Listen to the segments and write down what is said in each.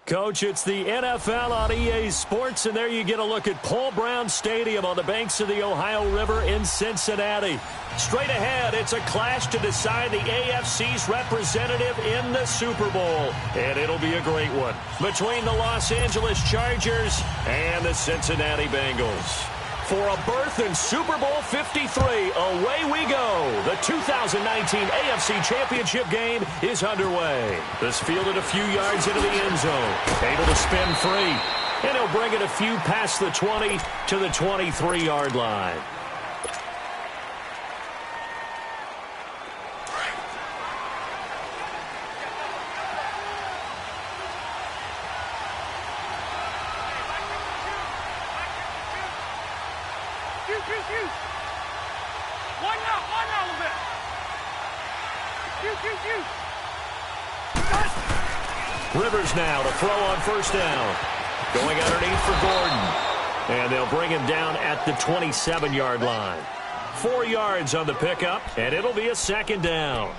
Coach, it's the NFL on EA Sports, and there you get a look at Paul Brown Stadium on the banks of the Ohio River in Cincinnati. Straight ahead, it's a clash to decide the AFC's representative in the Super Bowl, and it'll be a great one between the Los Angeles Chargers and the Cincinnati Bengals. For a berth in Super Bowl 53, away we go. The 2019 AFC Championship game is underway. This fielded a few yards into the end zone. Able to spin free. And he'll bring it a few past the 20 to the 23-yard line. Rivers now to throw on first down. Going underneath for Gordon. And they'll bring him down at the 27-yard line. 4 yards on the pickup, and it'll be a second down.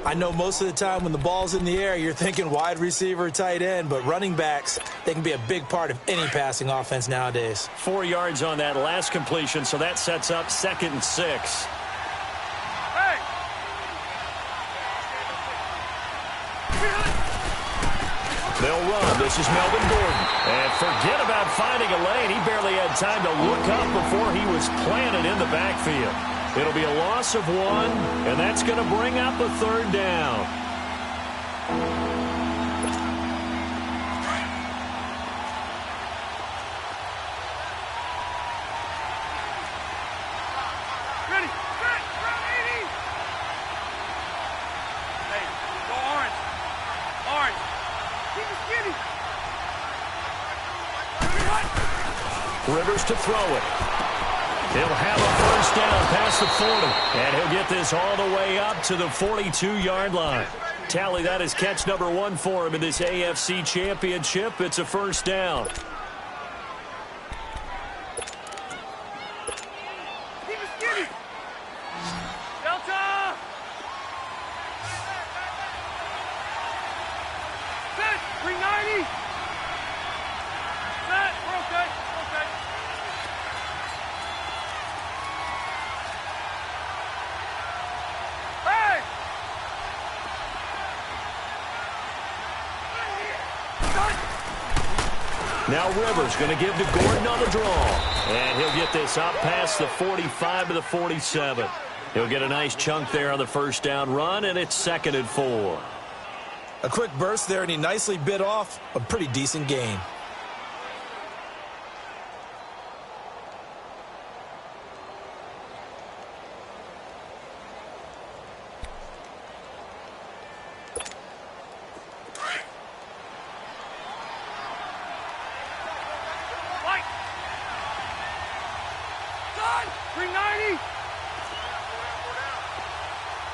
I know most of the time when the ball's in the air, you're thinking wide receiver, tight end, but running backs, they can be a big part of any passing offense nowadays. 4 yards on that last completion, so that sets up 2nd and 6. They'll run. This is Melvin Gordon. And forget about finding a lane. He barely had time to look up before he was planted in the backfield. It'll be a loss of 1, and that's going to bring up a 3rd down. Rivers to throw it. He'll have a first down past the 40. And he'll get this all the way up to the 42-yard line. Tally, that is catch number 1 for him in this AFC Championship. It's a first down. Delta! Set! 390! Set! We're okay. Okay. Hey! Now Rivers going to give to Gordon on the draw. And he'll get this up past the 45 to the 47. He'll get a nice chunk there on the first down run, and it's 2nd and 4. A quick burst there, and he nicely bit off a pretty decent gain. Light! Done! 390!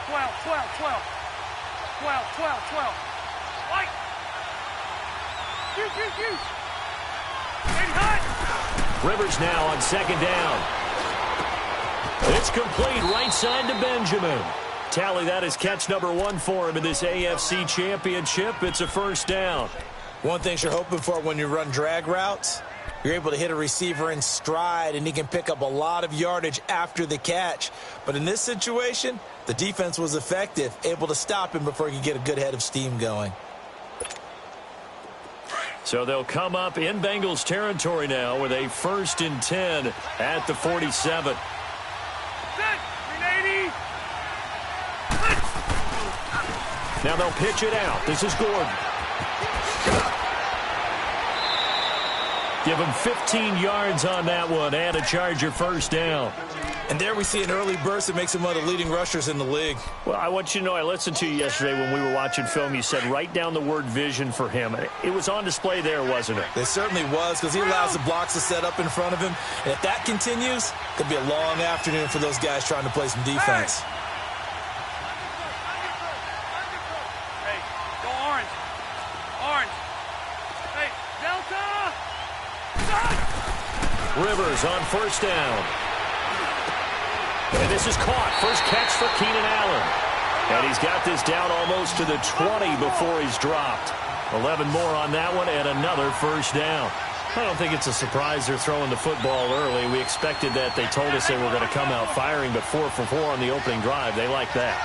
12, 12, 12. 12, 12, 12. Light! Shoot, shoot, shoot! 80 high! Rivers now on 2nd down. It's complete right side to Benjamin. Tally, that is catch number 1 for him in this AFC Championship. It's a first down. One thing you're hoping for when you run drag routes, you're able to hit a receiver in stride, and he can pick up a lot of yardage after the catch. But in this situation, the defense was effective, able to stop him before he could get a good head of steam going. So they'll come up in Bengals territory now with a 1st and 10 at the 47. Set! 380! Now they'll pitch it out. This is Gordon. Give him 15 yards on that one and a Charger first down. And there we see an early burst that makes him one of the leading rushers in the league. Well, I want you to know, I listened to you yesterday when we were watching film. You said write down the word vision for him. It was on display there, wasn't it? It certainly was, because he allows the blocks to set up in front of him. And if that continues, it could be a long afternoon for those guys trying to play some defense. Hey, go orange. Orange. Hey, Delta! Rivers on first down. And this is caught. First catch for Keenan Allen. And he's got this down almost to the 20 before he's dropped. 11 more on that one and another first down. I don't think it's a surprise they're throwing the football early. We expected that. They told us they were going to come out firing, but 4 for 4 on the opening drive. They like that.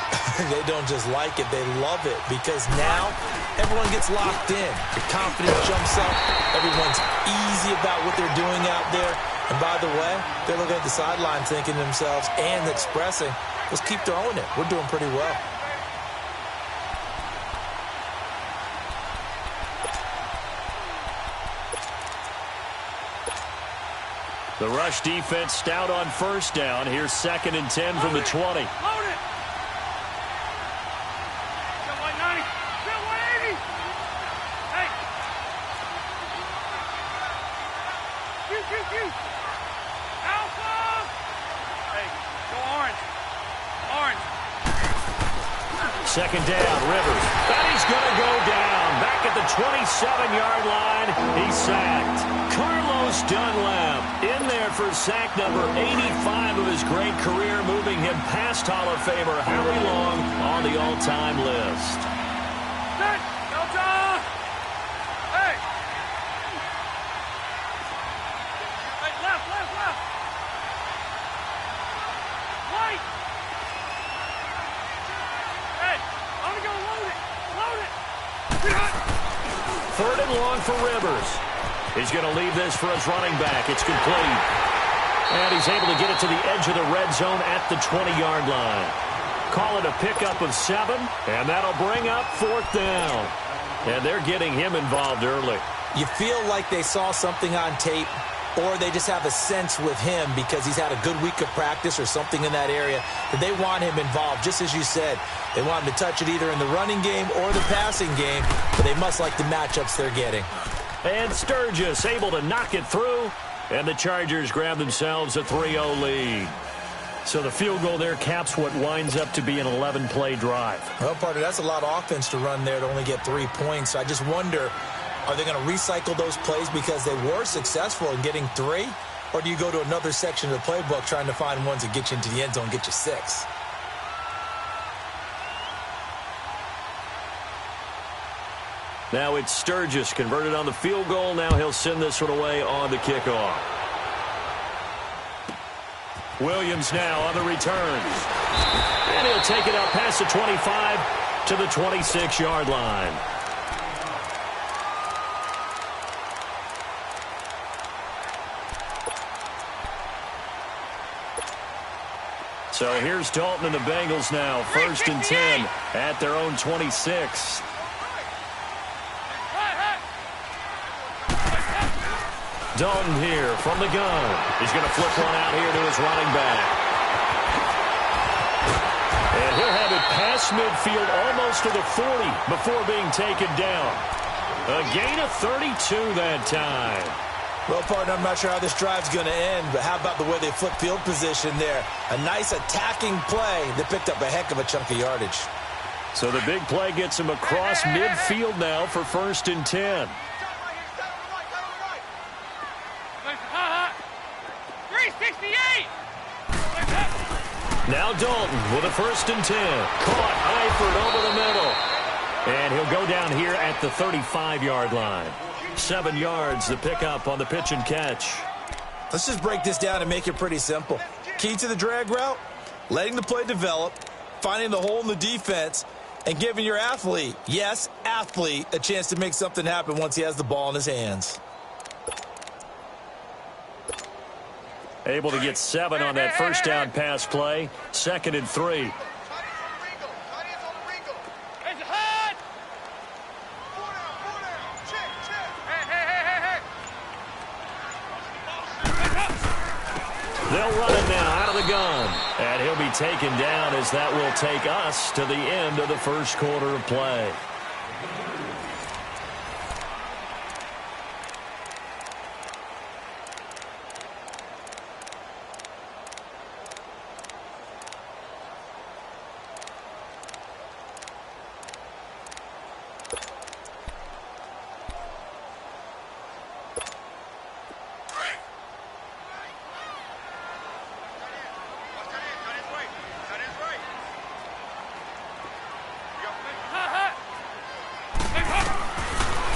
They don't just like it, they love it, because now everyone gets locked in. The confidence jumps up. Everyone's easy about what they're doing out there. And by the way, they're looking at the sideline thinking to themselves and expressing, let's keep throwing it. We're doing pretty well. The rush defense stout on first down. Here's 2nd and 10 from the 20. Load it. Still 190. Still 180. Hey. Q. Alpha. Hey, go orange. Orange. 2nd down, Rivers. And he's going to go down. Back at the 27-yard line. He's sacked. Carlos Dunlap in there for sack number 85 of his great career, moving him past Hall of Famer Howie Long on the all-time list. Set. Delta. Hey. Hey, left. Right. Hey, I'm going to go load it. 3rd and long for Rivers. He's going to leave this for his running back. It's complete. And he's able to get it to the edge of the red zone at the 20-yard line. Call it a pickup of 7, and that'll bring up 4th down. And they're getting him involved early. You feel like they saw something on tape, or they just have a sense with him because he's had a good week of practice or something in that area that they want him involved. Just as you said, they want him to touch it either in the running game or the passing game, but they must like the matchups they're getting. And Sturgis able to knock it through, and the Chargers grab themselves a 3-0 lead. So the field goal there caps what winds up to be an 11-play drive. Well, partner, that's a lot of offense to run there to only get 3 points. I just wonder, are they going to recycle those plays because they were successful in getting 3? Or do you go to another section of the playbook trying to find ones that get you into the end zone and get you 6? Now it's Sturgis converted on the field goal. Now he'll send this one away on the kickoff. Williams now on the returns. And he'll take it out past the 25 to the 26-yard line. So here's Dalton and the Bengals now. 1st and 10 at their own 26. Dalton here from the gun. He's going to flip one out here to his running back. And he'll have it past midfield almost to the 40 before being taken down. A gain of 32 that time. Well, partner, I'm not sure how this drive's going to end, but how about the way they flip field position there? A nice attacking play that picked up a heck of a chunk of yardage. So the big play gets him across midfield now for 1st and 10. 368. Now Dalton with a 1st and 10. Caught Eifert over the middle. And he'll go down here at the 35-yard line. 7 yards, the pickup on the pitch and catch. Let's just break this down and make it pretty simple. Key to the drag route, letting the play develop, finding the hole in the defense, and giving your athlete, yes, athlete, a chance to make something happen once he has the ball in his hands. Able to get 7 on that first down pass play. 2nd and 3. They'll run it now out of the gun. And he'll be taken down as that will take us to the end of the first quarter of play.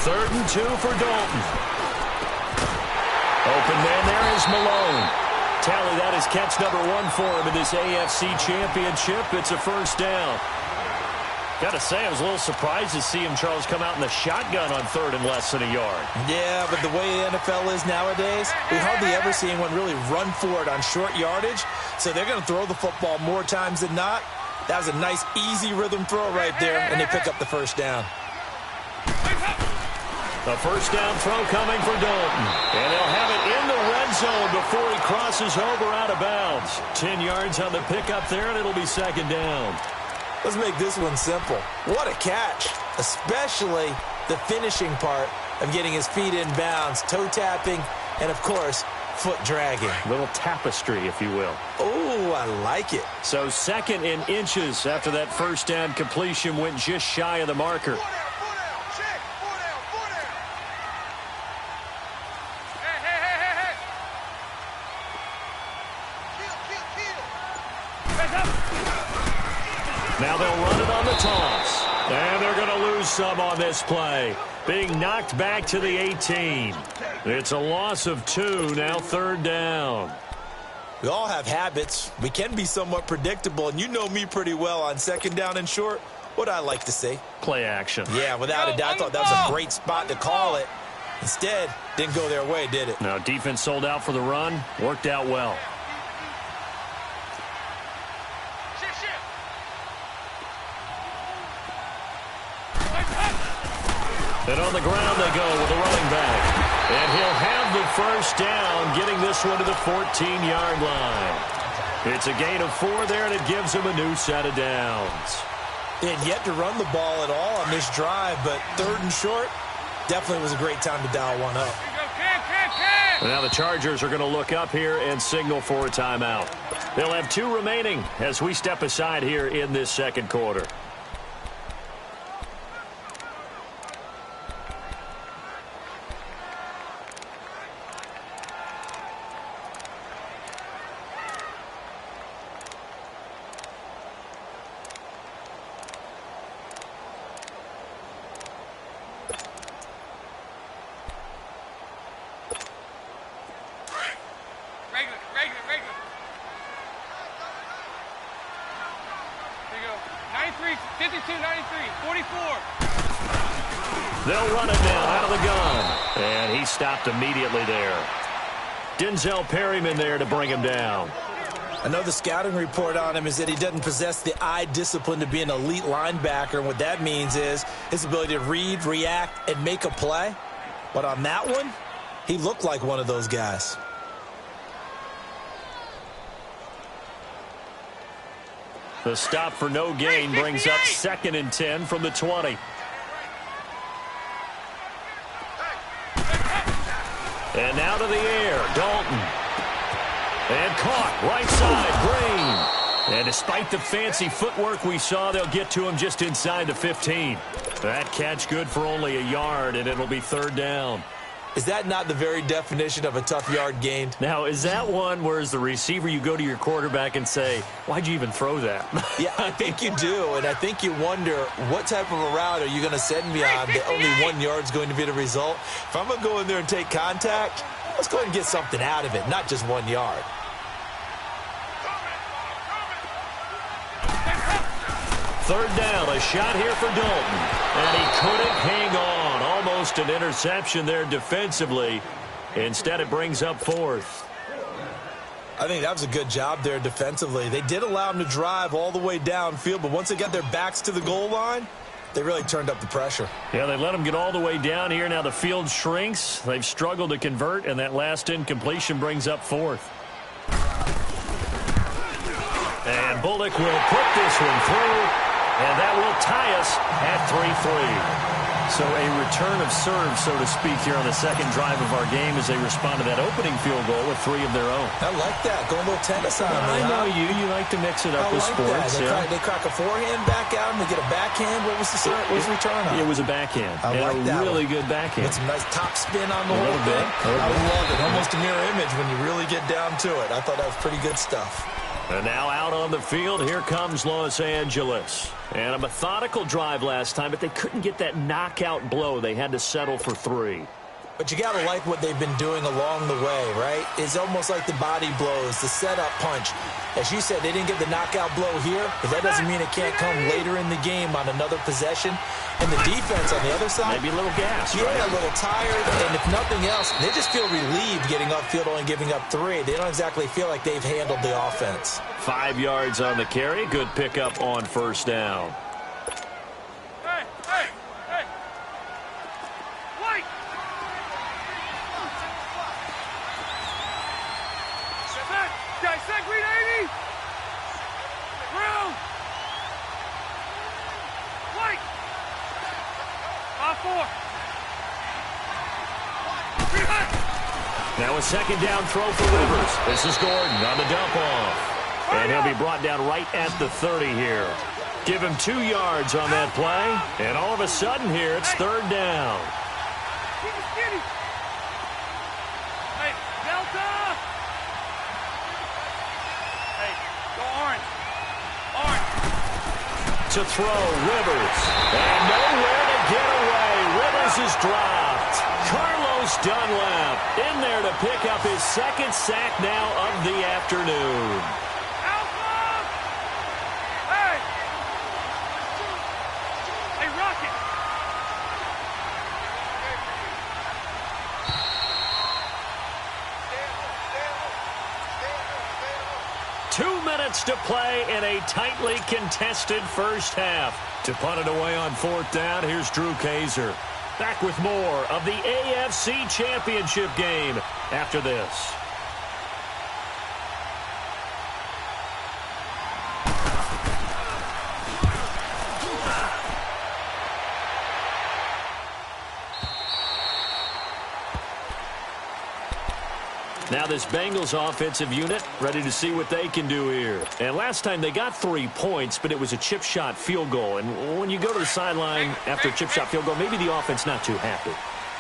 3rd and 2 for Dalton. Open man there is Malone. Tally, that is catch number 1 for him in this AFC Championship. It's a first down. Got to say, I was a little surprised to see him, Charles, come out in the shotgun on 3rd and less than a yard. Yeah, but the way the NFL is nowadays, we hardly ever see anyone really run for it on short yardage. So they're going to throw the football more times than not. That was a nice, easy rhythm throw right there, and they pick up the first down. A first down throw coming for Dalton. And they'll have it in the red zone before he crosses over out of bounds. 10 yards on the pickup there, and it'll be 2nd down. Let's make this one simple. What a catch, especially the finishing part of getting his feet in bounds, toe tapping, and, of course, foot dragging. A little tapestry, if you will. Oh, I like it. So 2nd in inches after that first down completion went just shy of the marker. Now they'll run it on the toss. And they're going to lose some on this play. Being knocked back to the 18. It's a loss of 2, now 3rd down. We all have habits. We can be somewhat predictable, and you know me pretty well on 2nd down and short. What I like to see? Play action. Yeah, without a doubt. I thought that was a great spot to call it. Instead, didn't go their way, did it? No, defense sold out for the run. Worked out well. And on the ground they go with a running back. And he'll have the first down, getting this one to the 14-yard line. It's a gain of 4 there, and it gives him a new set of downs. They had yet to run the ball at all on this drive, but 3rd and short definitely was a great time to dial one up. Now the Chargers are going to look up here and signal for a timeout. They'll have 2 remaining as we step aside here in this 2nd quarter. Regular. There you go. 93, 52, 93, 44. They'll run it now out of the gun. And he stopped immediately there. Denzel Perryman there to bring him down. I know the scouting report on him is that he doesn't possess the eye discipline to be an elite linebacker. And what that means is his ability to read, react, and make a play. But on that one, he looked like one of those guys. The stop for no gain brings up 2nd and 10 from the 20. And now to the air, Dalton. And caught, right side, Green. And despite the fancy footwork we saw, they'll get to him just inside the 15. That catch good for only a yard, and it'll be 3rd down. Is that not the very definition of a tough yard gained? Now, is that one where as the receiver you go to your quarterback and say, why'd you even throw that? Yeah, I think you do, and I think you wonder what type of a route are you going to send me on that only 1 yard's going to be the result? If I'm going to go in there and take contact, let's go ahead and get something out of it, not just 1 yard. Third down, a shot here for Dalton. And he couldn't hang on. Almost an interception there defensively. Instead, it brings up 4th. I think that was a good job there defensively. They did allow him to drive all the way downfield, but once they got their backs to the goal line, they really turned up the pressure. Yeah, they let him get all the way down here. Now the field shrinks. They've struggled to convert, and that last incompletion brings up 4th. And Bullock will put this one through, and that will tie us at 3-3. So a return of serve, so to speak, here on the second drive of our game as they respond to that opening field goal with 3 of their own. I like that. Go a little tennis on me. I know you. You like to mix it up with sports. They crack a forehand back out and they get a backhand. What was the return on? It was a backhand. I like that. Really good backhand. With some nice top spin on the whole thing. I love it. Almost a mirror image when you really get down to it. I thought that was pretty good stuff. And now out on the field, here comes Los Angeles. And a methodical drive last time, but they couldn't get that knockout blow. They had to settle for 3. But you got to like what they've been doing along the way, right? It's almost like the body blows, the setup punch. As you said, they didn't get the knockout blow here, but that doesn't mean it can't come later in the game on another possession. And the defense on the other side, maybe a little gas, yeah, right? A little tired. And if nothing else, they just feel relieved getting upfield, only giving up 3. They don't exactly feel like they've handled the offense. 5 yards on the carry. Good pickup on first down. Now a second down throw for Rivers. This is Gordon on the dump off. And he'll be brought down right at the 30 here. Give him 2 yards on that play. And all of a sudden here, it's third down. Hey, Delta! Hey, go orange. Orange. To throw, Rivers. And nowhere to get away. Rivers is dropped. Carlos Dunlap in there to pick up his second sack now of the afternoon. Alpha! Hey! Hey, Rocket! 2 minutes to play in a tightly contested first half. To punt it away on fourth down, here's Drew Kaiser. Back with more of the AFC Championship game after this. Now this Bengals offensive unit ready to see what they can do here. And last time they got 3 points, but it was a chip shot field goal. And when you go to the sideline after a chip shot field goal, maybe the offense not too happy.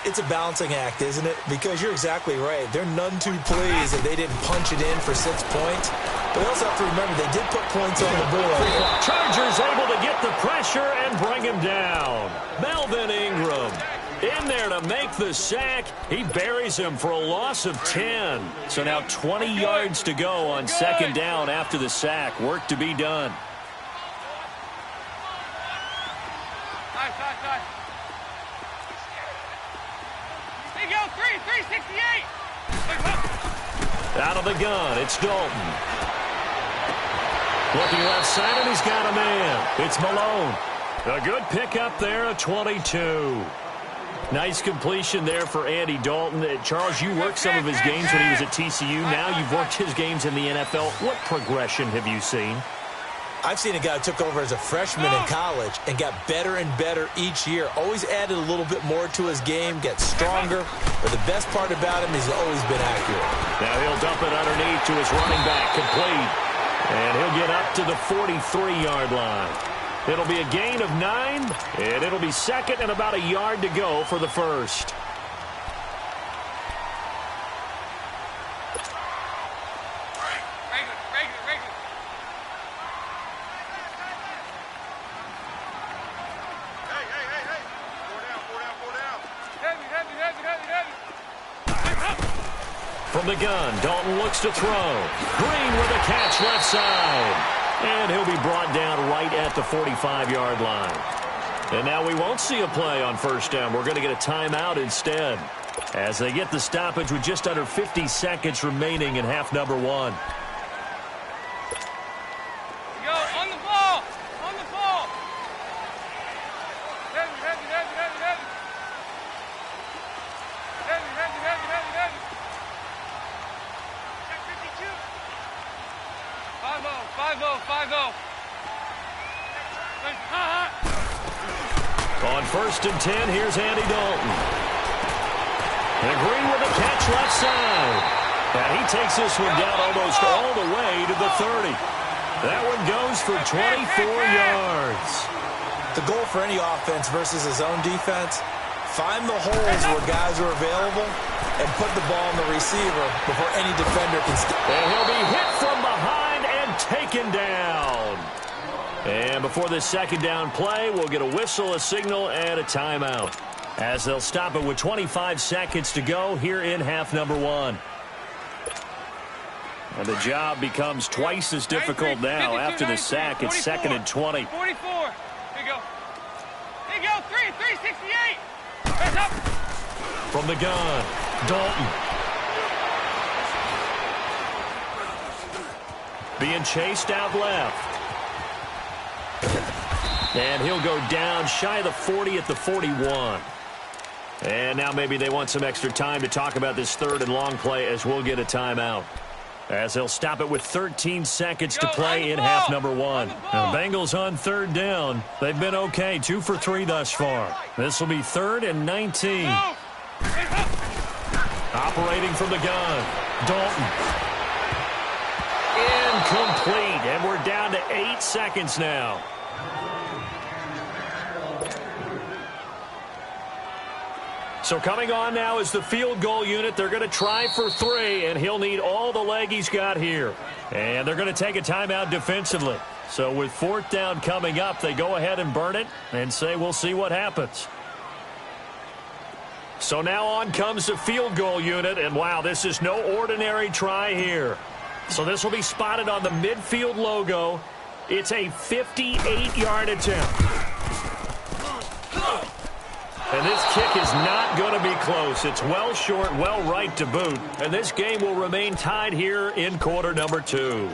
It's a balancing act, isn't it? Because you're exactly right. They're none too pleased that they didn't punch it in for 6 points. But they also have to remember they did put points on the board. Chargers able to get the pressure and bring him down. Melvin Ingram in there to make the sack. He buries him for a loss of 10. So now 20 yards to go on second down after the sack. Work to be done. Nice. There you go, 368. Out of the gun, it's Dalton. Looking left side, and he's got a man. It's Malone. A good pickup there, a 22. Nice completion there for Andy Dalton. Charles, you worked some of his games when he was at TCU. Now you've worked his games in the NFL. What progression have you seen? I've seen a guy who took over as a freshman in college and got better and better each year. Always added a little bit more to his game, gets stronger. But the best part about him is he's always been accurate. Now he'll dump it underneath to his running back, complete. And he'll get up to the 43-yard line. It'll be a gain of 9, and it'll be second and about a yard to go for the first. Regular. Hey. Four down. Heavy. From the gun, Dalton looks to throw. Green with a catch left side. And he'll be brought down right at the 45-yard line. And now we won't see a play on first down. We're going to get a timeout instead, as they get the stoppage with just under 50 seconds remaining in half number 1. Go, on the ball. Heavy. Check 52. 5-0. On first and 10, here's Andy Dalton. And Green with a catch left side. And he takes this one down almost all the way to the 30. That one goes for 24 yards. The goal for any offense versus his own defense, find the holes where guys are available and put the ball in the receiver before any defender can stop. And he'll be hit from behind and taken down. And before this second down play, we'll get a whistle, a signal, and a timeout, as they'll stop it with 25 seconds to go here in half number one. And the job becomes twice as difficult now after the sack. It's 2nd and 20. 44. Here you go. Here you go. 368. Press up. From the gun, Dalton. Being chased out left. And he'll go down shy of the 40 at the 41. And now maybe they want some extra time to talk about this third and long play, as we'll get a timeout, as they'll stop it with 13 seconds to play in half number one. Now, Bengals on third down. They've been okay, 2 for 3 thus far. This will be 3rd and 19. Operating from the gun, Dalton. Incomplete, and we're down to 8 seconds now. So coming on now is the field goal unit. They're going to try for 3, and he'll need all the leg he's got here. And they're going to take a timeout defensively. So with 4th down coming up, they go ahead and burn it and say we'll see what happens. So now on comes the field goal unit, and wow, this is no ordinary try here. So this will be spotted on the midfield logo. It's a 58-yard attempt. And this kick is not going to be close. It's well short, well right to boot. And this game will remain tied here in quarter number 2.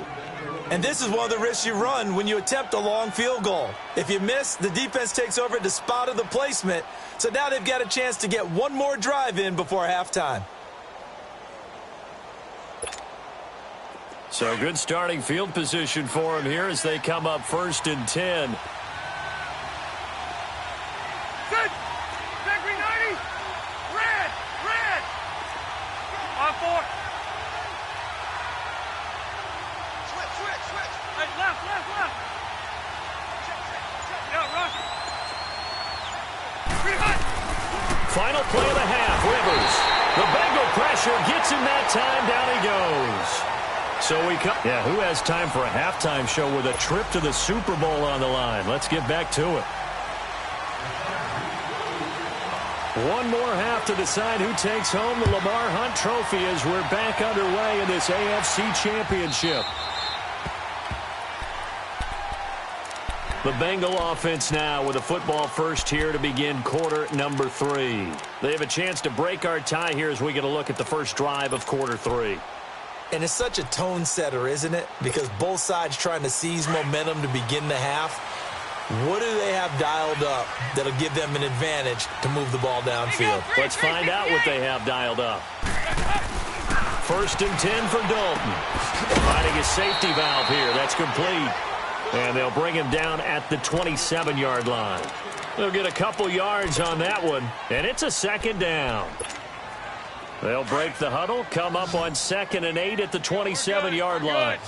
And this is one of the risks you run when you attempt a long field goal. If you miss, the defense takes over at the spot of the placement. So now they've got a chance to get one more drive in before halftime. So good starting field position for him here as they come up 1st and 10. Good. Back 90. Red. On 4. Switch. Hey, left. Yeah, rush. Pretty hot. Final play of the half, Rivers. The Bengal pressure gets him that time. Down he goes. So we come. Yeah, who has time for a halftime show with a trip to the Super Bowl on the line? Let's get back to it. One more half to decide who takes home the Lamar Hunt Trophy as we're back underway in this AFC Championship. The Bengal offense now with a football first here to begin quarter number 3. They have a chance to break our tie here as we get a look at the first drive of quarter 3. And it's such a tone setter, isn't it? Because both sides trying to seize momentum to begin the half. What do they have dialed up that'll give them an advantage to move the ball downfield? Let's find out what they have dialed up. 1st and 10 for Dalton. Finding a safety valve here. That's complete. And they'll bring him down at the 27-yard line. They'll get a couple yards on that one. And it's a 2nd down. They'll break the huddle, come up on 2nd and 8 at the 27-yard line.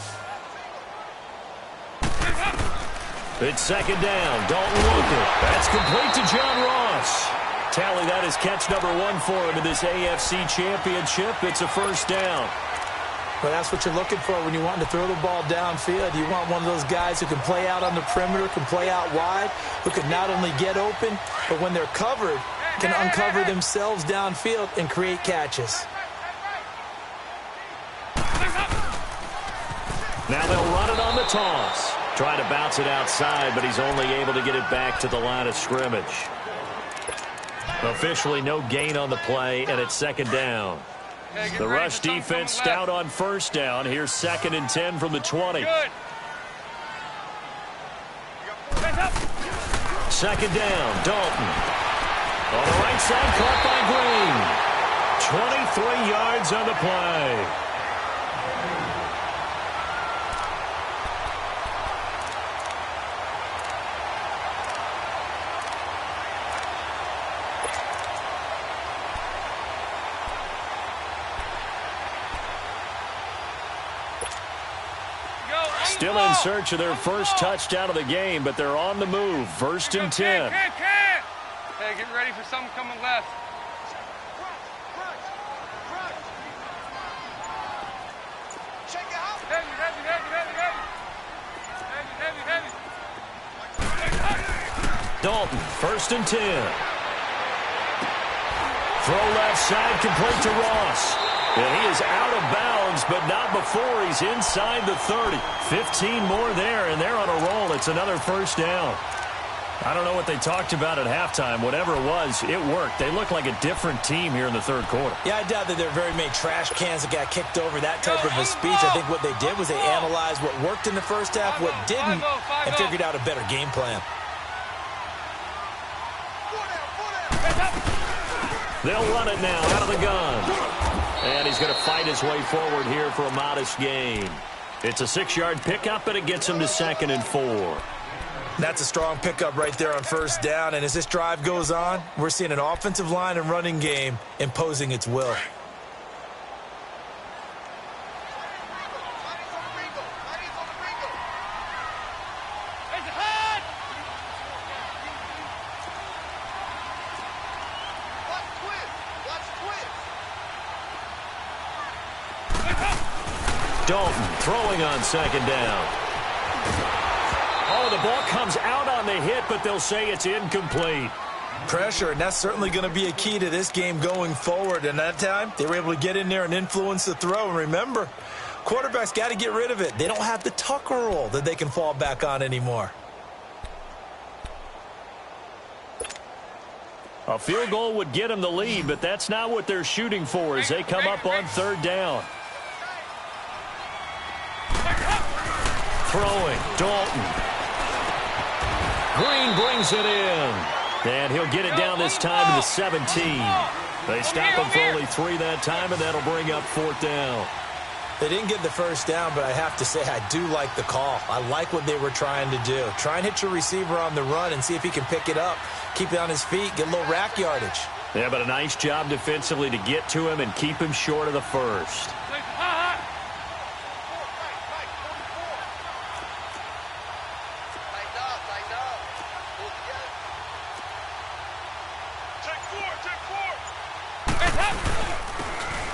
It's 2nd down. Dalton looking. That's complete to John Ross. Tally, that is catch number 1 for him in this AFC Championship. It's a 1st down. Well, that's what you're looking for when you want to throw the ball downfield. You want one of those guys who can play out on the perimeter, can play out wide, who can not only get open, but when they're covered, can uncover themselves downfield and create catches. Now they'll run it on the toss. Trying to bounce it outside, but he's only able to get it back to the line of scrimmage. Officially no gain on the play, and it's 2nd down. The rush defense stout on 1st down. Here's 2nd and 10 from the 20. Good. 2nd down, Dalton. On the right side, caught by Green. 23 yards on the play. Still in search of their first touchdown of the game, but they're on the move. 1st and 10. Hey, get ready for something coming left. Check out. Heavy. Dalton, 1st and 10. Throw left side, complete to Ross. And he is out of bounds, but not before he's inside the 30. 15 more there, and they're on a roll. It's another 1st down. I don't know what they talked about at halftime. Whatever it was, it worked. They look like a different team here in the 3rd quarter. Yeah, I doubt that there are very many trash cans that got kicked over, that type of a speech. I think what they did was they analyzed what worked in the 1st half, what didn't, and figured out a better game plan. They'll run it now out of the gun. And he's going to fight his way forward here for a modest gain. It's a 6-yard pickup, and it gets him to 2nd and 4. That's a strong pickup right there on 1st down. And as this drive goes on, we're seeing an offensive line and running game imposing its will. Dalton throwing on 2nd down. Oh, the ball comes out on the hit, but they'll say it's incomplete. Pressure, and that's certainly going to be a key to this game going forward. And that time, they were able to get in there and influence the throw. And remember, quarterbacks got to get rid of it. They don't have the Tucker roll that they can fall back on anymore. A field goal would get them the lead, but that's not what they're shooting for as they come up on 3rd down. Throwing, Dalton. Green brings it in. And he'll get it down this time to the 17. They stop him for only 3 that time, and that'll bring up 4th down. They didn't get the 1st down, but I have to say I do like the call. I like what they were trying to do. Try and hit your receiver on the run and see if he can pick it up. Keep it on his feet, get a little rack yardage. Yeah, but a nice job defensively to get to him and keep him short of the 1st.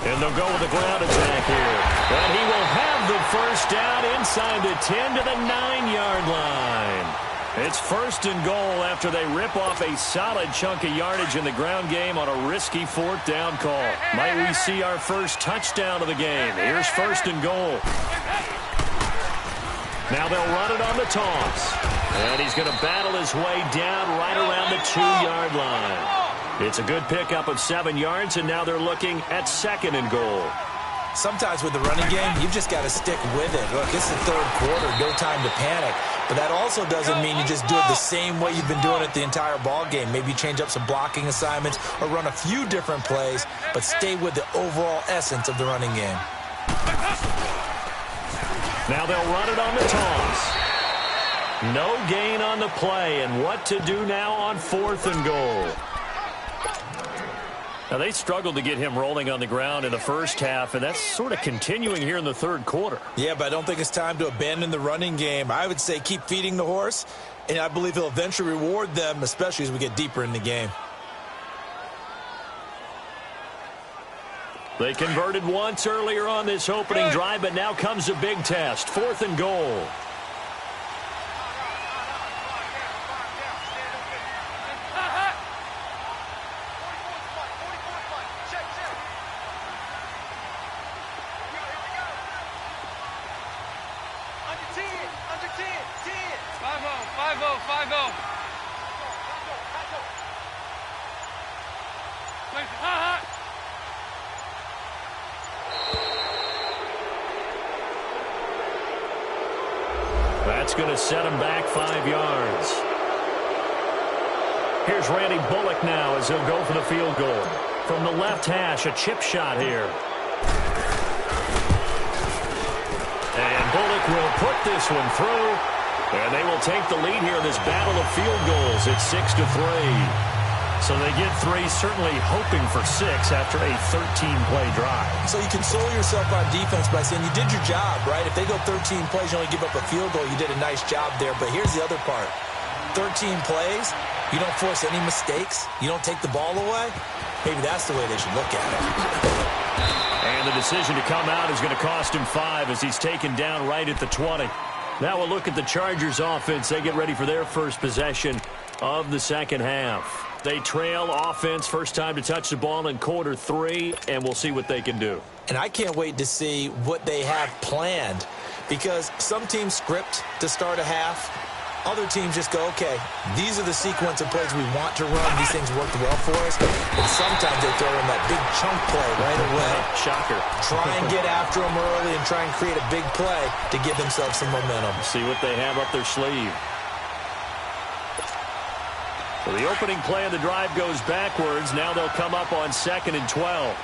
And they'll go with the ground attack here. And he will have the 1st down inside the 10 to the 9-yard line. It's 1st and goal after they rip off a solid chunk of yardage in the ground game on a risky 4th down call. Might we see our first touchdown of the game? Here's 1st and goal. Now they'll run it on the toss. And he's going to battle his way down right around the 2-yard line. It's a good pickup of 7 yards, and now they're looking at 2nd and goal. Sometimes with the running game, you've just got to stick with it. Look, it's the 3rd quarter, no time to panic. But that also doesn't mean you just do it the same way you've been doing it the entire ball game. Maybe change up some blocking assignments or run a few different plays, but stay with the overall essence of the running game. Now they'll run it on the toss. No gain on the play, and what to do now on 4th and goal. Now, they struggled to get him rolling on the ground in the 1st half, and that's sort of continuing here in the 3rd quarter. Yeah, but I don't think it's time to abandon the running game. I would say keep feeding the horse, and I believe he'll eventually reward them, especially as we get deeper in the game. They converted once earlier on this opening drive, but now comes a big test. 4th and goal. That's going to set him back 5 yards. Here's Randy Bullock now as he'll go for the field goal. From the left hash, a chip shot here. And Bullock will put this one through. And they will take the lead here in this battle of field goals. It's 6-3. So they get 3, certainly hoping for 6 after a 13-play drive. So you console yourself on defense by saying you did your job, right? If they go 13 plays, you only give up a field goal, you did a nice job there. But here's the other part. 13 plays, you don't force any mistakes, you don't take the ball away. Maybe that's the way they should look at it. And the decision to come out is going to cost him 5 as he's taken down right at the 20. Now we'll look at the Chargers offense. They get ready for their first possession of the second half. They trail offense, first time to touch the ball in quarter 3, and we'll see what they can do. And I can't wait to see what they have planned, because some teams script to start a half. Other teams just go, okay, these are the sequence of plays we want to run. These things worked well for us. And sometimes they throw in that big chunk play right away. Shocker. Try and get after them early and try and create a big play to give themselves some momentum. See what they have up their sleeve. So the opening play of the drive goes backwards. Now they'll come up on 2nd and 12.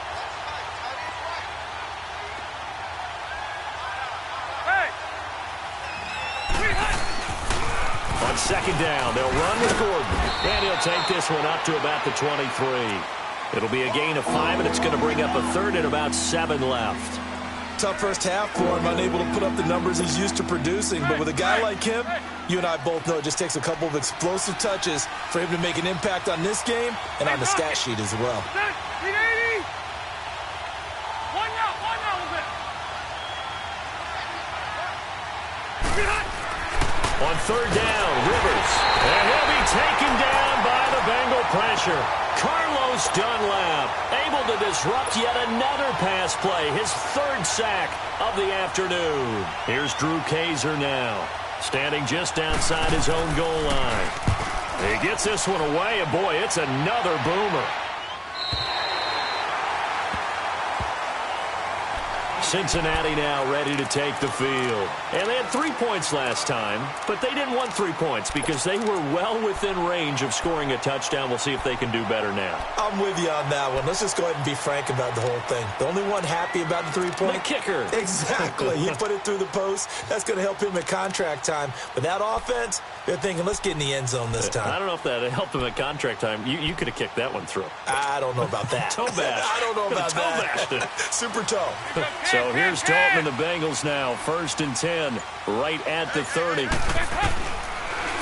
On 2nd down, they'll run with Gordon. And he'll take this one up to about the 23. It'll be a gain of 5, and it's going to bring up a 3rd and about 7 left. Tough first half for him, unable to put up the numbers he's used to producing. But with a guy like him, you and I both know it just takes a couple of explosive touches for him to make an impact on this game and on the stat sheet as well. On 3rd down, Rivers. And he'll be taken down by the Bengal pressure. Carlos Dunlap able to disrupt yet another pass play. His 3rd sack of the afternoon. Here's Drew Kaiser now, standing just outside his own goal line. He gets this one away, and boy, it's another boomer. Cincinnati now ready to take the field. And they had 3 points last time, but they didn't want 3 points because they were well within range of scoring a touchdown. We'll see if they can do better now. I'm with you on that one. Let's just go ahead and be frank about the whole thing. The only one happy about the 3-point? The kicker. Exactly. He put it through the post. That's going to help him at contract time. But that offense, they're thinking, let's get in the end zone this time. I don't know if that helped him at contract time. You could have kicked that one through. I don't know about that. Toe bash. I don't know about that. Super toe. So here's Dalton and the Bengals now. 1st and 10, right at the 30.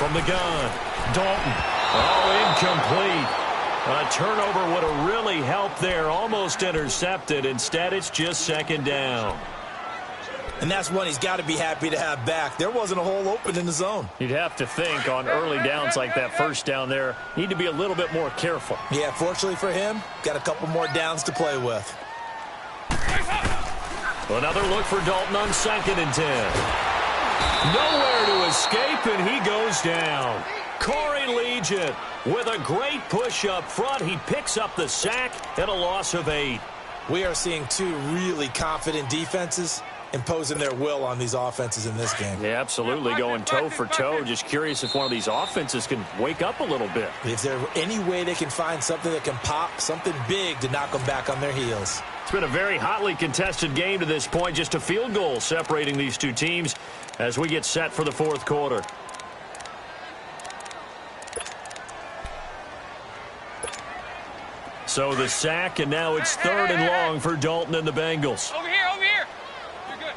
From the gun, Dalton. Oh, incomplete. A turnover would have really helped there. Almost intercepted. Instead, it's just 2nd down. And that's one he's got to be happy to have back. There wasn't a hole open in the zone. You'd have to think on early downs like that 1st down there, need to be a little bit more careful. Yeah, fortunately for him, got a couple more downs to play with. Another look for Dalton on 2nd and 10. Nowhere to escape, and he goes down. Corey Legent with a great push up front. He picks up the sack and a loss of 8. We are seeing 2 really confident defenses imposing their will on these offenses in this game. Yeah, absolutely, going toe for toe. Just curious if one of these offenses can wake up a little bit. Is there any way they can find something that can pop, something big to knock them back on their heels? It's been a very hotly contested game to this point. Just a field goal separating these 2 teams as we get set for the 4th quarter. So the sack, and now it's 3rd and long for Dalton and the Bengals. Over here, over here. You're good.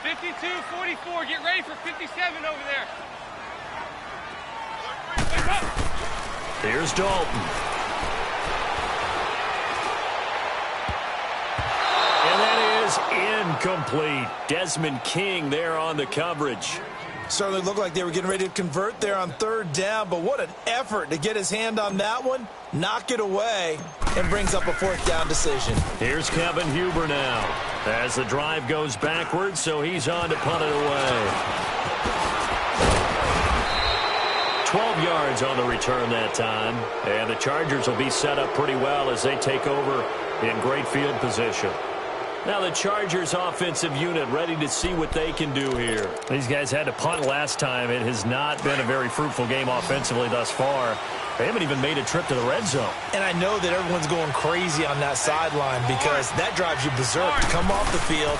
52-44. Get ready for 57 over there. Here's Dalton. And that is incomplete. Desmond King there on the coverage. Certainly looked like they were getting ready to convert there on 3rd down, but what an effort to get his hand on that one, knock it away, and brings up a 4th down decision. Here's Kevin Huber now as the drive goes backwards, so he's on to punt it away. 12 yards on the return that time, and the Chargers will be set up pretty well as they take over in great field position. Now the Chargers offensive unit ready to see what they can do here. These guys had to punt last time. It has not been a very fruitful game offensively thus far. They haven't even made a trip to the red zone. And I know that everyone's going crazy on that sideline because that drives you berserk. Come off the field,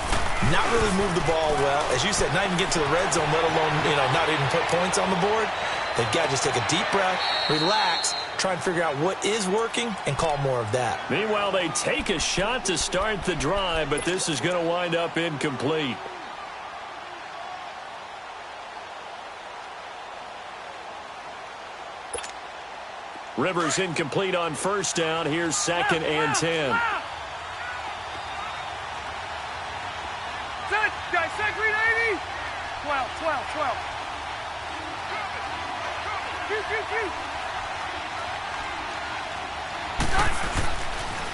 not really move the ball well. As you said, not even get to the red zone, let alone, not even put points on the board. They've got to just take a deep breath, relax, try and figure out what is working and call more of that. Meanwhile, they take a shot to start the drive, but this is going to wind up incomplete. Rivers incomplete on 1st down. Here's 2nd and 10. 12.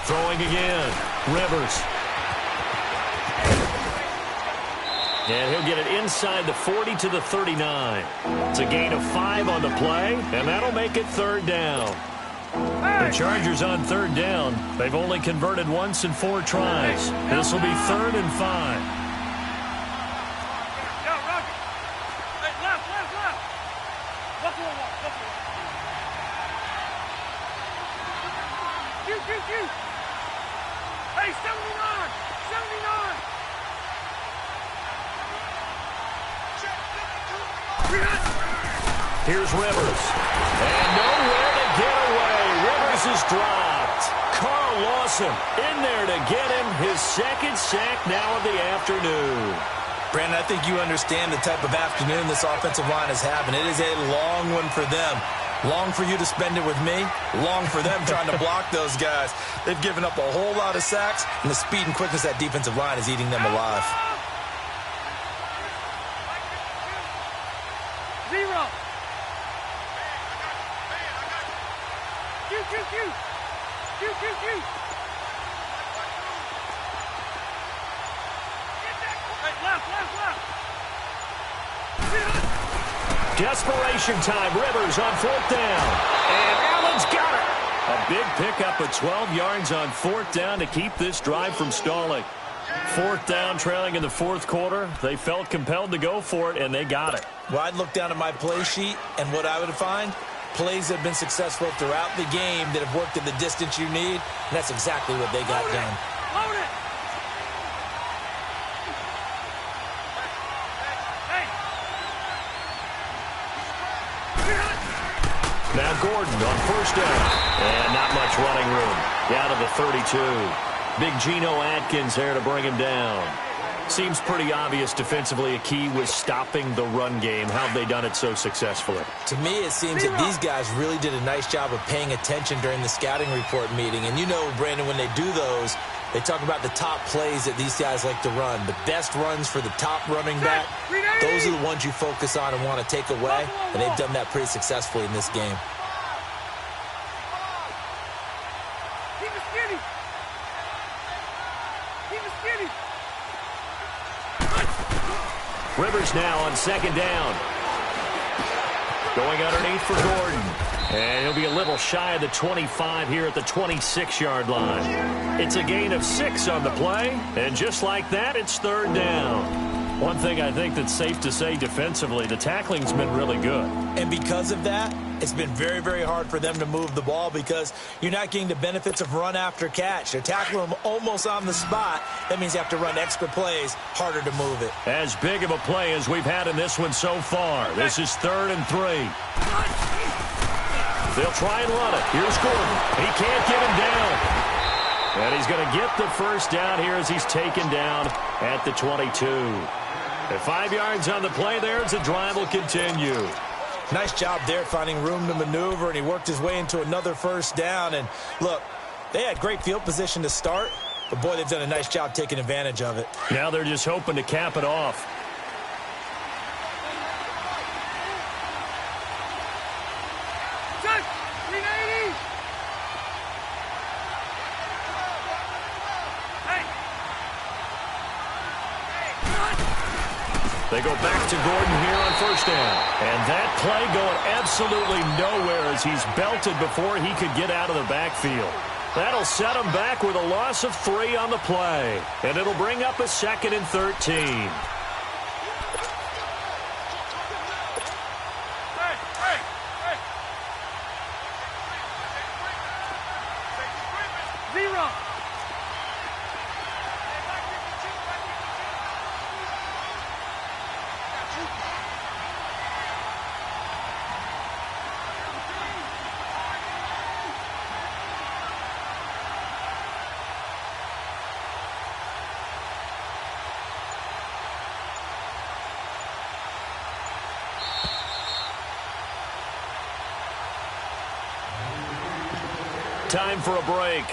Throwing again. Rivers. And he'll get it inside the 40 to the 39. It's a gain of 5 on the play, and that'll make it third down. The Chargers on third down. They've only converted once in 4 tries. This will be 3rd and 5. Hey, 79! 79! Here's Rivers. And nowhere to get away. Rivers is dropped. Carl Lawson in there to get him his 2nd sack now of the afternoon. Brandon, I think you understand the type of afternoon this offensive line is having. It is a long one for them. Long for you to spend it with me. Long for them trying to block those guys. They've given up a whole lot of sacks, and the speed and quickness of that defensive line is eating them alive. 0. Desperation time. Rivers on 4th down. And Allen's got it. A big pickup of 12 yards on 4th down to keep this drive from stalling. 4th down, trailing in the 4th quarter. They felt compelled to go for it, and they got it. Well, I'd look down at my play sheet, and what I would find, plays that have been successful throughout the game that have worked at the distance you need, and that's exactly what they got done. Load it! Now Gordon on 1st down. And not much running room. Down to the 32. Big Geno Atkins there to bring him down. Seems pretty obvious defensively a key was stopping the run game. How have they done it so successfully? To me, it seems that these guys really did a nice job of paying attention during the scouting report meeting. And you know, Brandon, when they do those, they talk about the top plays that these guys like to run. The best runs for the top running back, those are the ones you focus on and want to take away. And they've done that pretty successfully in this game. Rivers now on 2nd down. Going underneath for Gordon. And he'll be a little shy of the 25 here at the 26-yard line. It's a gain of 6 on the play. And just like that, it's 3rd down. One thing I think that's safe to say defensively, the tackling's been really good. And because of that, it's been very, very hard for them to move the ball because you're not getting the benefits of run after catch. They're tackling them almost on the spot. That means you have to run extra plays, harder to move it. As big of a play as we've had in this one so far. This is 3rd and 3. They'll try and run it. Here's Gordon. He can't get him down. And he's going to get the 1st down here as he's taken down at the 22. At 5 yards on the play there as the drive will continue. Nice job there finding room to maneuver, and he worked his way into another 1st down. And look, they had great field position to start, but boy, they've done a nice job taking advantage of it. Now they're just hoping to cap it off. They go back to Gordon here on 1st down. And that play going absolutely nowhere as he's belted before he could get out of the backfield. That'll set him back with a loss of 3 on the play. And it'll bring up a 2nd and 13. Time for a break.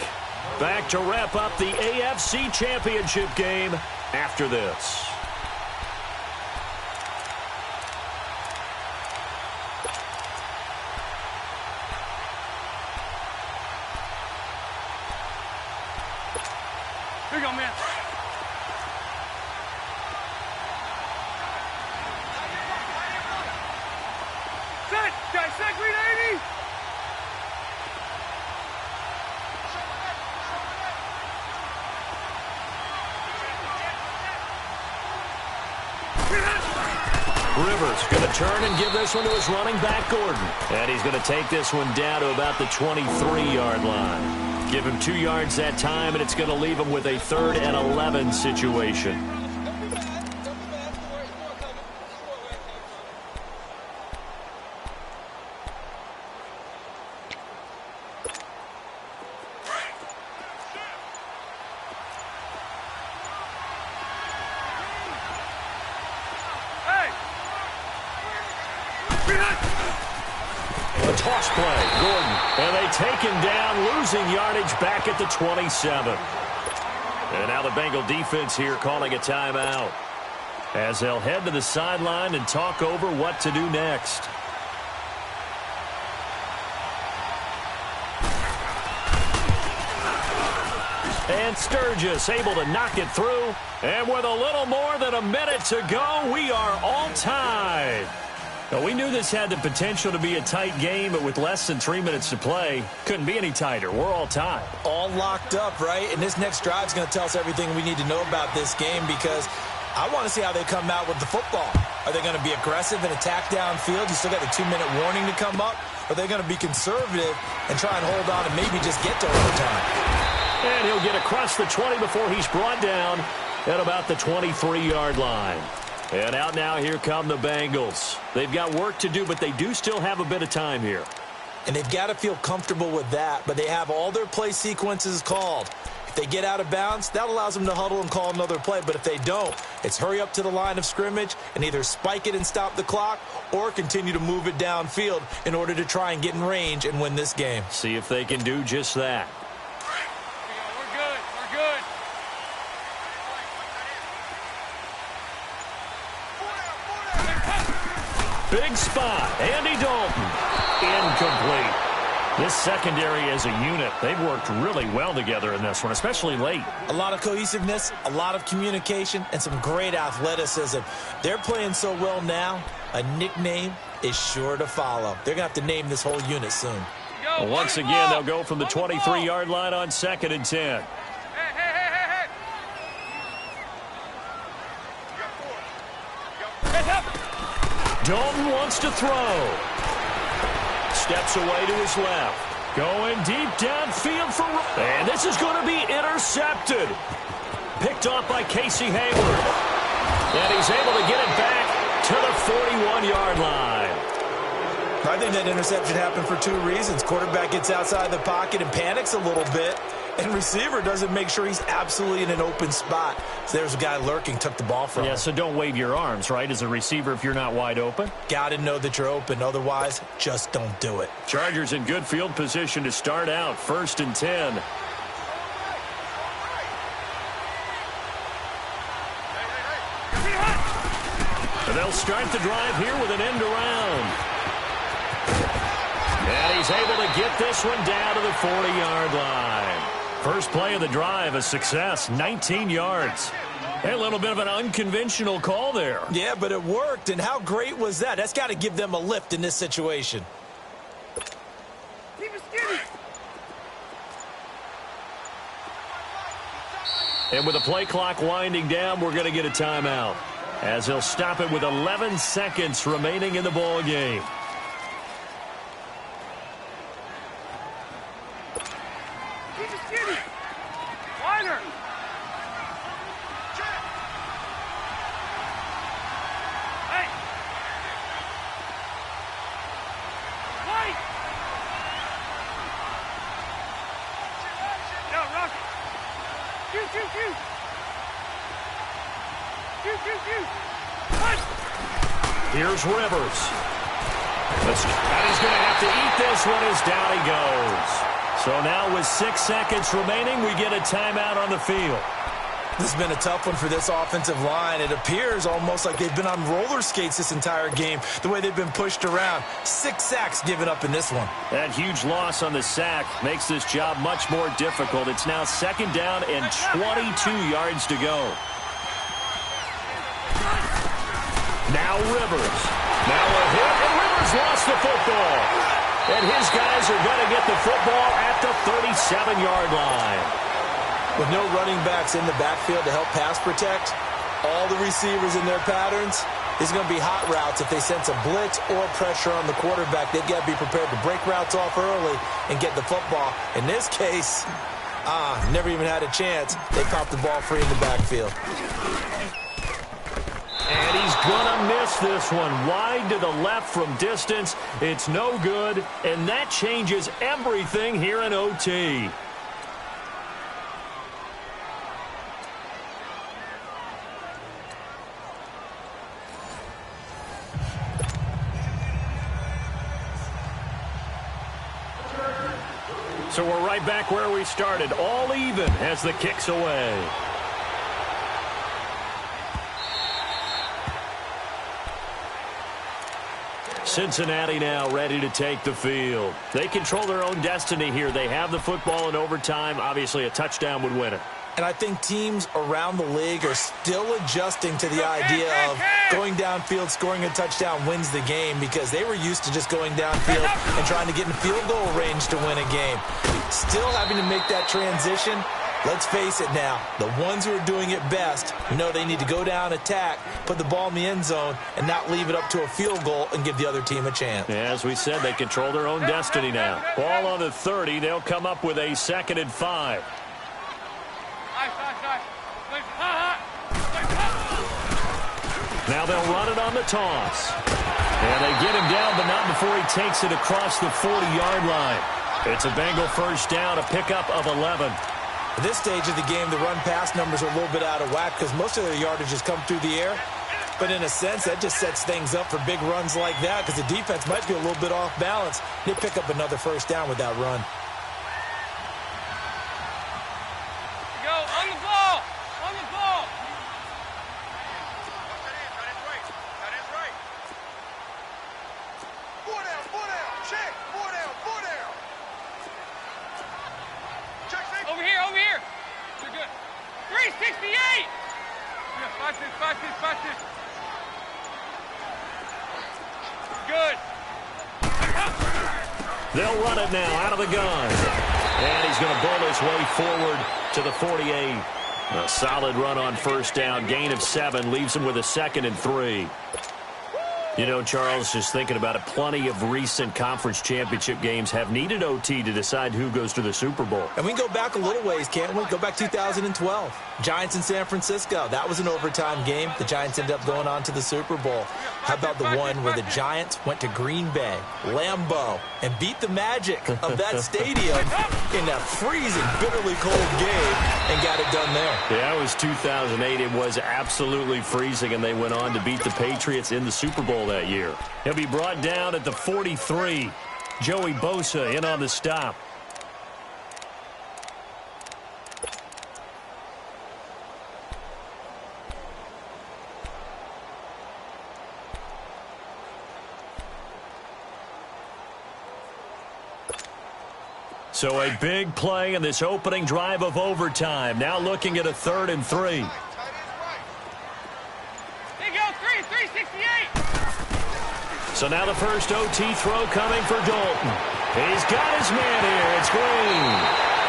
Back to wrap up the AFC Championship game after this. Going to turn and give this one to his running back, Gordon. And he's going to take this one down to about the 23-yard line. Give him 2 yards that time, and it's going to leave him with a 3rd and 11 situation. A toss play, Gordon. And they take him down, losing yardage back at the 27. And now the Bengal defense here calling a timeout, as they'll head to the sideline and talk over what to do next. And Sturgis able to knock it through. And with a little more than a minute to go, we are all tied. Now, we knew this had the potential to be a tight game, but with less than 3 minutes to play, couldn't be any tighter. We're all tied. All locked up, right? And this next drive is going to tell us everything we need to know about this game, because I want to see how they come out with the football. Are they going to be aggressive and attack downfield? You still got the 2-minute warning to come up? Or are they going to be conservative and try and hold on and maybe just get to overtime? And he'll get across the 20 before he's brought down at about the 23-yard line. And out now, here come the Bengals. They've got work to do, but they do still have a bit of time here. And they've got to feel comfortable with that, but they have all their play sequences called. If they get out of bounds, that allows them to huddle and call another play. But if they don't, it's hurry up to the line of scrimmage and either spike it and stop the clock or continue to move it downfield in order to try and get in range and win this game. See if they can do just that. We're good. We're good. Big spot. Andy Dalton. Incomplete. This secondary as a unit, they've worked really well together in this one, especially late. A lot of cohesiveness, a lot of communication, and some great athleticism. They're playing so well now, a nickname is sure to follow. They're going to have to name this whole unit soon. Well, once again, they'll go from the 23-yard line on 2nd and 10. Hey. Dalton wants to throw. Steps away to his left. Going deep downfield for... And this is going to be intercepted. Picked off by Casey Hayward. And he's able to get it back to the 41-yard line. I think that interception happened for 2 reasons. Quarterback gets outside the pocket and panics a little bit, and receiver doesn't make sure he's absolutely in an open spot. So there's a guy lurking, took the ball from him. Yeah, so don't wave your arms, right, as a receiver if you're not wide open. Got to know that you're open. Otherwise, just don't do it. Chargers in good field position to start out, 1st and 10. And they'll start the drive here with an end around. And he's able to get this one down to the 40-yard line. First play of the drive, a success, 19 yards. A little bit of an unconventional call there. Yeah, but it worked, and how great was that? That's got to give them a lift in this situation. Keep it skinny. And with the play clock winding down, we're going to get a timeout, as they'll stop it with 11 seconds remaining in the ball game. Here's Rivers. And he's going to have to eat this one as down he goes. So now with 6 seconds remaining, we get a timeout on the field. This has been a tough one for this offensive line. It appears almost like they've been on roller skates this entire game, the way they've been pushed around. 6 sacks given up in this one. That huge loss on the sack makes this job much more difficult. It's now 2nd down and 22 yards to go. Now Rivers. Now a hit, and Rivers lost the football. And his guys are going to get the football at the 37-yard line. With no running backs in the backfield to help pass protect, all the receivers in their patterns, is going to be hot routes. If they sense a blitz or pressure on the quarterback, they've got to be prepared to break routes off early and get the football. In this case, never even had a chance. They popped the ball free in the backfield. And he's going to miss this one. Wide to the left from distance. It's no good, and that changes everything here in OT. So we're right back where we started, all even as the kick's away. Cincinnati now ready to take the field. They control their own destiny here. They have the football in overtime. Obviously, a touchdown would win it. And I think teams around the league are still adjusting to the idea of going downfield, scoring a touchdown wins the game, because they were used to just going downfield and trying to get in field goal range to win a game. Still having to make that transition. Let's face it now, the ones who are doing it best know they need to go down, attack, put the ball in the end zone, and not leave it up to a field goal and give the other team a chance. As we said, they control their own destiny now. Ball on the 30. They'll come up with a 2nd and 5. Now they'll run it on the toss. And they get him down, but not before he takes it across the 40-yard line. It's a Bengal first down, a pickup of 11. At this stage of the game, the run-pass numbers are a little bit out of whack because most of their yardage has come through the air. But in a sense, that just sets things up for big runs like that because the defense might be a little bit off balance. They pick up another first down with that run. Go, on the ball! On the ball! That is right. Four down, check! Four down. Check, six. Over here. You're good. 368! Watch this. Good. They'll run it now out of the gun. And he's going to bowl his way forward to the 48. A solid run on first down. Gain of 7 leaves him with a 2nd and 3. You know, Charles, just thinking about it, plenty of recent conference championship games have needed OT to decide who goes to the Super Bowl. And we can go back a little ways, can't we? Go back 2012. Giants in San Francisco. That was an overtime game. The Giants ended up going on to the Super Bowl. How about the one where the Giants went to Green Bay, Lambeau, and beat the Magic of that stadium in that freezing, bitterly cold game and got it done there? Yeah, it was 2008. It was absolutely freezing, and they went on to beat the Patriots in the Super Bowl that year. He'll be brought down at the 43. Joey Bosa in on the stop. So a big play in this opening drive of overtime. Now looking at a 3rd and 3. So now the first OT throw coming for Dalton. He's got his man here. It's Green.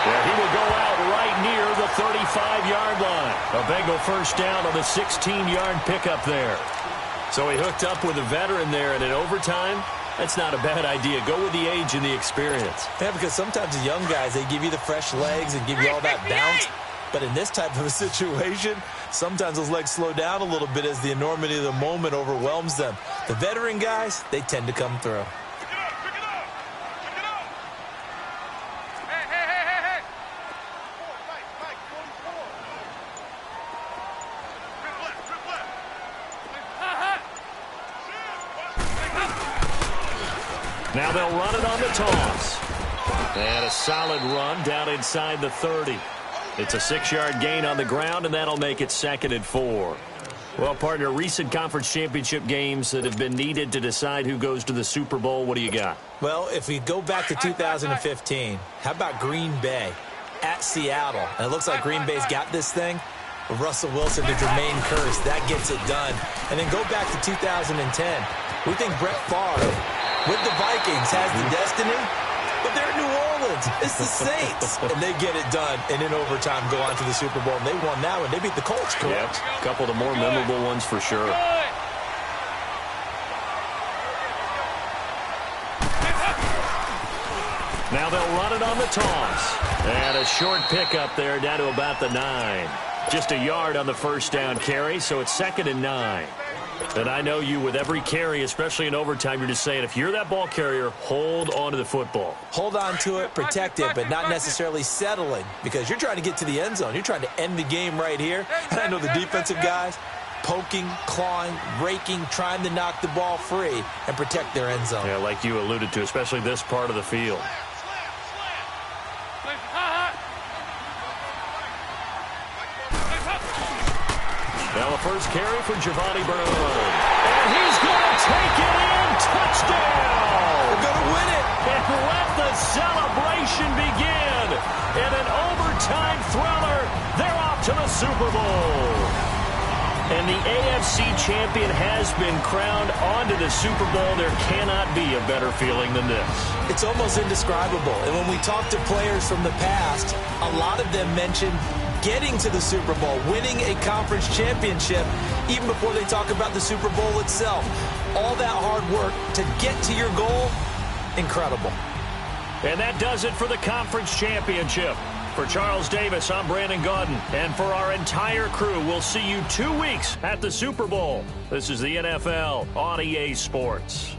Yeah, he will go out right near the 35-yard line. A Bengal first down on the 16-yard pickup there. So he hooked up with a veteran there, and in overtime, that's not a bad idea. Go with the age and the experience. Yeah, because sometimes the young guys, they give you the fresh legs and give you all that bounce. But in this type of a situation, sometimes those legs slow down a little bit as the enormity of the moment overwhelms them. The veteran guys, they tend to come through. Now they'll run it on the toss. And a solid run down inside the 30. It's a 6-yard gain on the ground, and that'll make it 2nd and 4. Well, partner, recent conference championship games that have been needed to decide who goes to the Super Bowl, what do you got? Well, if we go back to 2015, how about Green Bay at Seattle? And it looks like Green Bay's got this thing. Russell Wilson to Jermaine Kearse, that gets it done. And then go back to 2010. We think Brett Favre with the Vikings has the destiny, but they're in New Orleans. It's the Saints. And they get it done. And in overtime, go on to the Super Bowl. And they won that one. They beat the Colts, correct? Yep. A couple of the more memorable ones for sure. Now they'll run it on the toss. And a short pickup there down to about the 9. Just a yard on the first down carry, so it's 2nd and 9. And I know you, with every carry, especially in overtime, you're just saying, if you're that ball carrier, hold on to the football. Hold on to it, protect it, but not necessarily settling, because you're trying to get to the end zone. You're trying to end the game right here. And I know the defensive guys poking, clawing, raking, trying to knock the ball free and protect their end zone. Yeah, like you alluded to, especially this part of the field. Now a first carry for Giovanni Bernard. And he's going to take it in. Touchdown! They're going to win it. And let the celebration begin. In an overtime thriller, they're off to the Super Bowl. And the AFC champion has been crowned onto the Super Bowl. There cannot be a better feeling than this. It's almost indescribable. And when we talk to players from the past, a lot of them mention getting to the Super Bowl, winning a conference championship, even before they talk about the Super Bowl itself. All that hard work to get to your goal, incredible. And that does it for the conference championship. For Charles Davis, I'm Brandon Gaudin. And for our entire crew, we'll see you 2 weeks at the Super Bowl. This is the NFL on EA Sports.